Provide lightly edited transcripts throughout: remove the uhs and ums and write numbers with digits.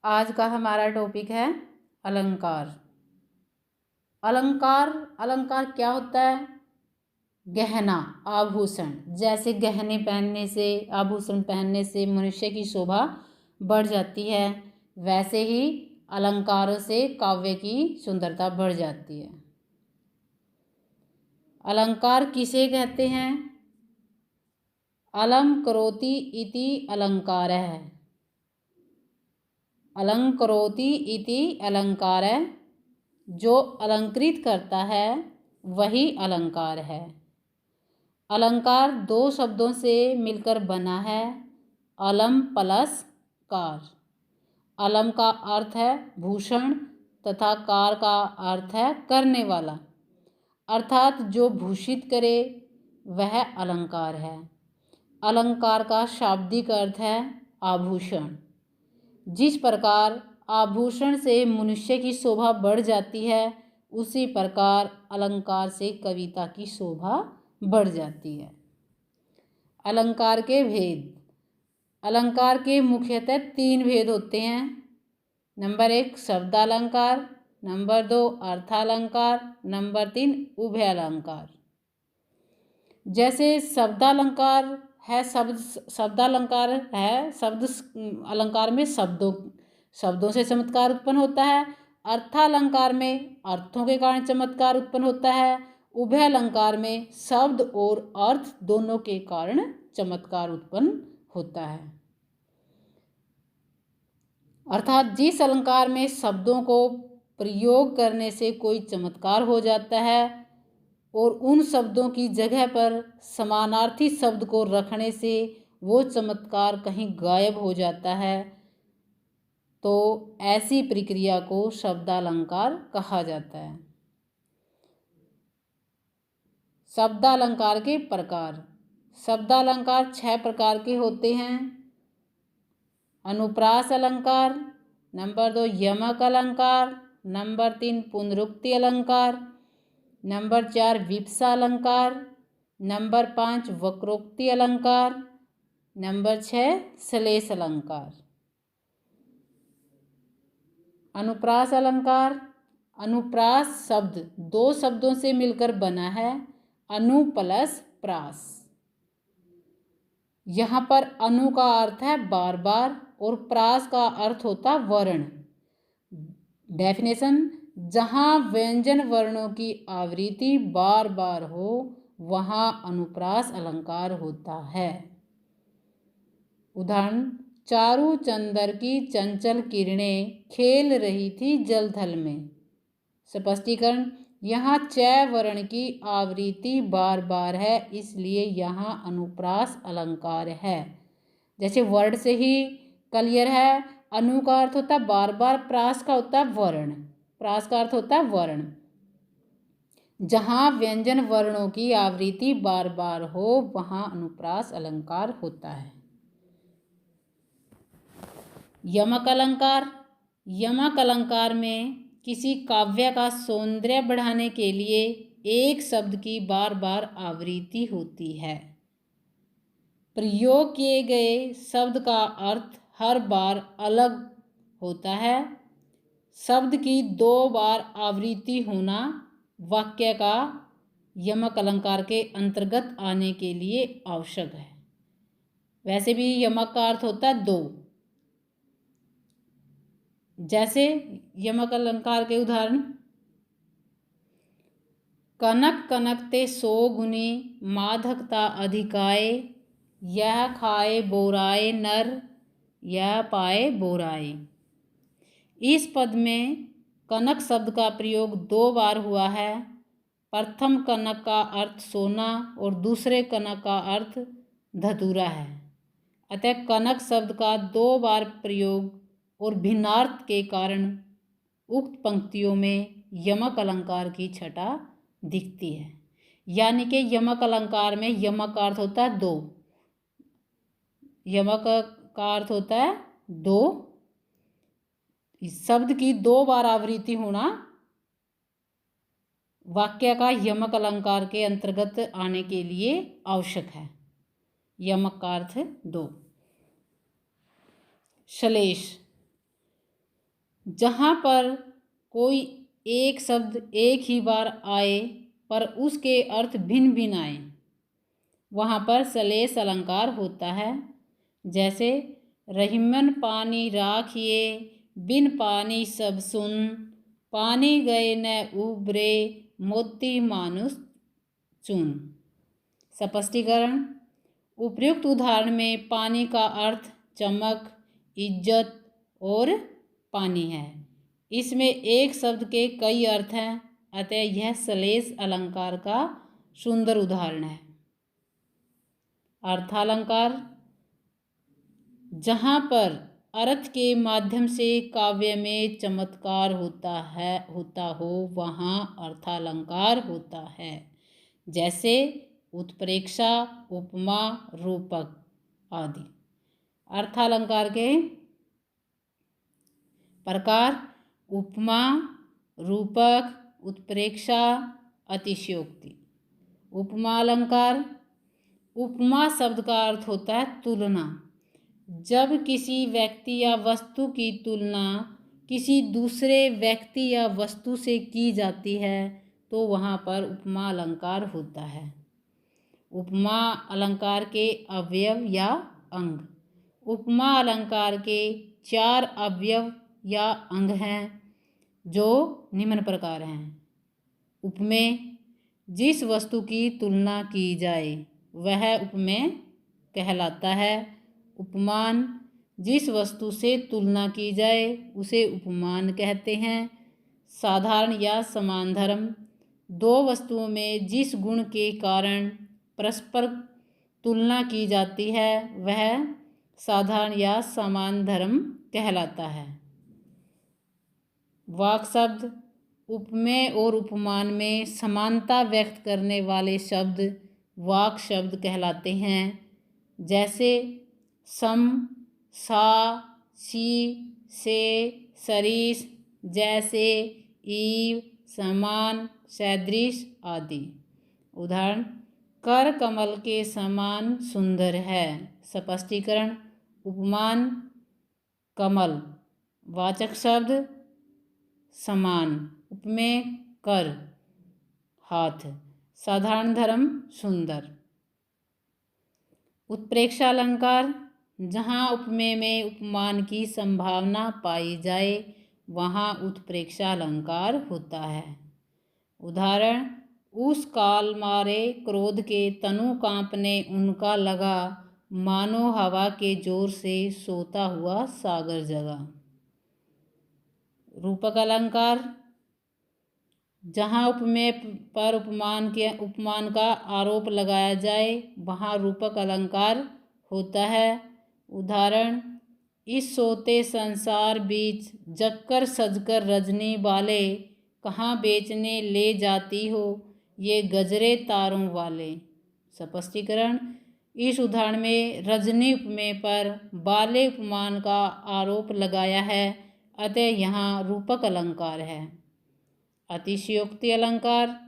आज का हमारा टॉपिक है अलंकार। अलंकार अलंकार क्या होता है? गहना, आभूषण। जैसे गहने पहनने से, आभूषण पहनने से मनुष्य की शोभा बढ़ जाती है, वैसे ही अलंकारों से काव्य की सुंदरता बढ़ जाती है। अलंकार किसे कहते हैं? अलम करोति इति अलंकारः। अलंकरोति इति अलंकारः। जो अलंकृत करता है वही अलंकार है। अलंकार दो शब्दों से मिलकर बना है, अलम प्लस कार। अलम का अर्थ है भूषण तथा कार का अर्थ है करने वाला, अर्थात जो भूषित करे वह अलंकार है। अलंकार का शाब्दिक अर्थ है आभूषण। जिस प्रकार आभूषण से मनुष्य की शोभा बढ़ जाती है, उसी प्रकार अलंकार से कविता की शोभा बढ़ जाती है। अलंकार के भेद। अलंकार के मुख्यतः 3 भेद होते हैं। नंबर 1 शब्दालंकार, नंबर 2 अर्थालंकार, नंबर 3 उभय अलंकार। जैसे शब्दालंकार है, शब्दालंकार है, शब्द अलंकार में शब्दों से चमत्कार उत्पन्न होता है। अर्थालंकार में अर्थों के कारण चमत्कार उत्पन्न होता है। उभय अलंकार में शब्द और अर्थ दोनों के कारण चमत्कार उत्पन्न होता है। अर्थात जिस अलंकार में शब्दों को प्रयोग करने से कोई चमत्कार हो जाता है और उन शब्दों की जगह पर समानार्थी शब्द को रखने से वो चमत्कार कहीं गायब हो जाता है, तो ऐसी प्रक्रिया को शब्दालंकार कहा जाता है। शब्दालंकार के प्रकार। शब्दालंकार 6 प्रकार के होते हैं। अनुप्रास अलंकार, नंबर 2 यमक अलंकार, नंबर 3 पुनरुक्ति अलंकार, नंबर 4 विप्सा अलंकार, नंबर 5 वक्रोक्ति अलंकार, नंबर 6 श्लेष अलंकार। अनुप्रास अलंकार। अनुप्रास शब्द 2 शब्दों से मिलकर बना है, अनु प्लस प्रास। यहाँ पर अनु का अर्थ है बार बार और प्रास का अर्थ होता वर्ण। डेफिनेशन: जहाँ व्यंजन वर्णों की आवृत्ति बार बार हो वहाँ अनुप्रास अलंकार होता है। उदाहरण: चारू चंदर की चंचल किरणें खेल रही थी जलथल में। स्पष्टीकरण: यहाँ च वर्ण की आवृत्ति बार बार है, इसलिए यहाँ अनुप्रास अलंकार है। जैसे वर्ड से ही क्लियर है, अनु का अर्थ होता है बार बार, प्रास का होता है वर्ण। प्रास का अर्थ होता है वर्ण। जहाँ व्यंजन वर्णों की आवृत्ति बार बार हो वहाँ अनुप्रास अलंकार होता है। यमक अलंकार। यमक अलंकार में किसी काव्य का सौंदर्य बढ़ाने के लिए एक शब्द की बार बार आवृत्ति होती है। प्रयोग किए गए शब्द का अर्थ हर बार अलग होता है। शब्द की 2 बार आवृत्ति होना वाक्य का यमक अलंकार के अंतर्गत आने के लिए आवश्यक है। वैसे भी यमक का अर्थ होता है 2। जैसे यमक अलंकार के उदाहरण: कनक कनकते 100 गुनी, माधकता अधिकाए, यह खाए बोराए नर, यह पाए बोराए। इस पद में कनक शब्द का प्रयोग 2 बार हुआ है। प्रथम कनक का अर्थ सोना और दूसरे कनक का अर्थ धतूरा है। अतः कनक शब्द का 2 बार प्रयोग और भिन्नार्थ के कारण उक्त पंक्तियों में यमक अलंकार की छटा दिखती है। यानी कि यमक अलंकार में यमक का अर्थ होता है 2। यमक का अर्थ होता है 2। इस शब्द की 2 बार आवृत्ति होना वाक्य का यमक अलंकार के अंतर्गत आने के लिए आवश्यक है। यमक का अर्थ 2। श्लेष। जहाँ पर कोई एक शब्द एक ही बार आए पर उसके अर्थ भिन्न भिन्न आए, वहाँ पर श्लेष अलंकार होता है। जैसे रहीमन पानी राखिए, बिन पानी सब सुन, पानी गए न उबरे, मोती मानुष चुन। स्पष्टीकरण। उपयुक्त उदाहरण में पानी का अर्थ चमक, इज्जत और पानी है। इसमें एक शब्द के कई अर्थ हैं, अतः यह श्लेष अलंकार का सुंदर उदाहरण है। अर्थालंकार। जहाँ पर अर्थ के माध्यम से काव्य में चमत्कार होता हो वहाँ अर्थालंकार होता है। जैसे उत्प्रेक्षा, उपमा, रूपक आदि। अर्थालंकार के प्रकार: उपमा, रूपक, उत्प्रेक्षा, अतिशयोक्ति। उपमा अलंकार। उपमा शब्द का अर्थ होता है तुलना। जब किसी व्यक्ति या वस्तु की तुलना किसी दूसरे व्यक्ति या वस्तु से की जाती है तो वहाँ पर उपमा अलंकार होता है। उपमा अलंकार के अवयव या अंग। उपमा अलंकार के 4 अवयव या अंग हैं जो निम्न प्रकार हैं। उपमेय, जिस वस्तु की तुलना की जाए वह उपमेय कहलाता है। उपमान, जिस वस्तु से तुलना की जाए उसे उपमान कहते हैं। साधारण या समान धर्म, 2 वस्तुओं में जिस गुण के कारण परस्पर तुलना की जाती है वह साधारण या समान धर्म कहलाता है। वाक शब्द। उपमेय और उपमान में समानता व्यक्त करने वाले शब्द वाक शब्द कहलाते हैं। जैसे सम, सा, सी, से, सरिस, जैसे, ईव, समान, सदृश आदि। उदाहरण: कर कमल के समान सुंदर है। स्पष्टीकरण। उपमान कमल, वाचक शब्द समान, उपमेय कर हाथ, साधारण धर्म सुंदर। उत्प्रेक्षा अलंकार। जहाँ उपमेय में उपमान की संभावना पाई जाए वहाँ उत्प्रेक्षा अलंकार होता है। उदाहरण: उस काल मारे क्रोध के तनु कांपने उनका लगा, मानो हवा के जोर से सोता हुआ सागर जगा। रूपक अलंकार। जहाँ उपमेय पर उपमान का आरोप लगाया जाए वहाँ रूपक अलंकार होता है। उदाहरण: इस सोते संसार बीच जगकर सजकर रजनी वाले, कहाँ बेचने ले जाती हो ये गजरे तारों वाले। स्पष्टीकरण। इस उदाहरण में रजनी उपमेय पर बाले उपमान का आरोप लगाया है, अतः यहाँ रूपक अलंकार है। अतिशयोक्ति अलंकार।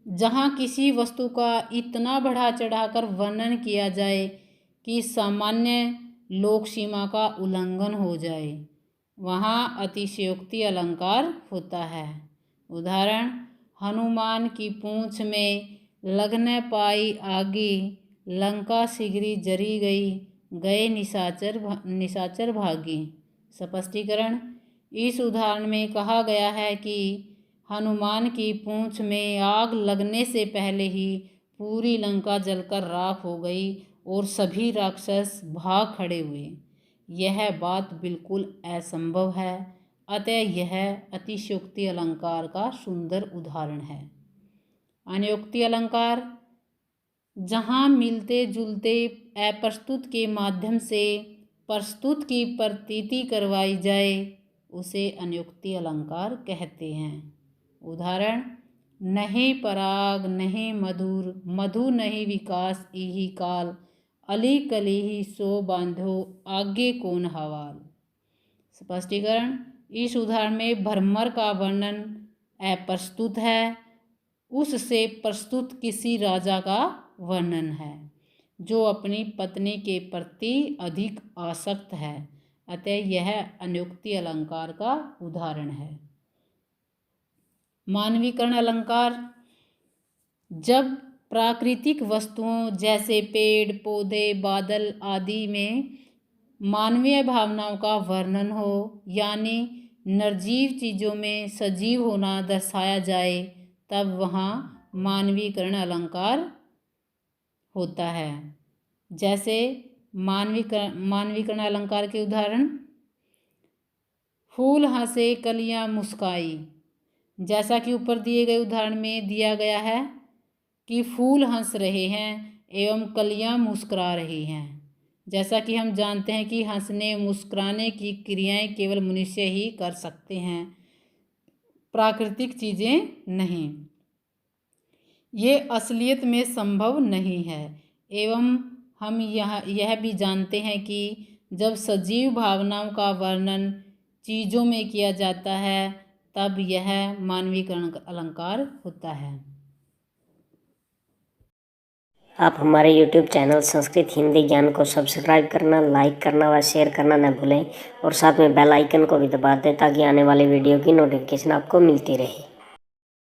जहाँ किसी वस्तु का इतना बढ़ा चढ़ाकर वर्णन किया जाए कि सामान्य लोक सीमा का उल्लंघन हो जाए वहाँ अतिशयोक्ति अलंकार होता है। उदाहरण: हनुमान की पूंछ में लग न पाई आगी, लंका शीघ्र जरी गई, गए निशाचर भागी। स्पष्टीकरण। इस उदाहरण में कहा गया है कि हनुमान की पूंछ में आग लगने से पहले ही पूरी लंका जलकर राख हो गई और सभी राक्षस भाग खड़े हुए। यह बात बिल्कुल असंभव है, अतः यह अतिशयोक्ति अलंकार का सुंदर उदाहरण है। अनयोक्ति अलंकार। जहाँ मिलते जुलते अप्रस्तुत के माध्यम से प्रस्तुत की प्रतीति करवाई जाए उसे अनयोक्ति अलंकार कहते हैं। उदाहरण: नहीं पराग नहीं मधुर, मधु नहीं विकास इही काल, अली कलीही सो बांधो आगे कौन हवाल। स्पष्टीकरण। इस उदाहरण में भ्रमर का वर्णन अप्रस्तुत है, उससे प्रस्तुत किसी राजा का वर्णन है जो अपनी पत्नी के प्रति अधिक आसक्त है, अतः यह अनियुक्ति अलंकार का उदाहरण है। मानवीकरण अलंकार, जब प्राकृतिक वस्तुओं जैसे पेड़ पौधे बादल आदि में मानवीय भावनाओं का वर्णन हो, यानी निर्जीव चीज़ों में सजीव होना दर्शाया जाए, तब वहाँ मानवीकरण अलंकार होता है। जैसे मानवीकरण अलंकार के उदाहरण, फूल हंसे कलियां मुस्काई। जैसा कि ऊपर दिए गए उदाहरण में दिया गया है कि फूल हंस रहे हैं एवं कलियां मुस्कुरा रही हैं। जैसा कि हम जानते हैं कि हंसने मुस्कुराने की क्रियाएं केवल मनुष्य ही कर सकते हैं, प्राकृतिक चीज़ें नहीं। ये असलियत में संभव नहीं है। एवं हम यह भी जानते हैं कि जब सजीव भावनाओं का वर्णन चीज़ों में किया जाता है, तब यह मानवीकरण अलंकार होता है। आप हमारे YouTube चैनल संस्कृत हिंदी ज्ञान को सब्सक्राइब करना, लाइक करना व शेयर करना न भूलें और साथ में बेल आइकन को भी दबा दें ताकि आने वाले वीडियो की नोटिफिकेशन आपको मिलती रहे।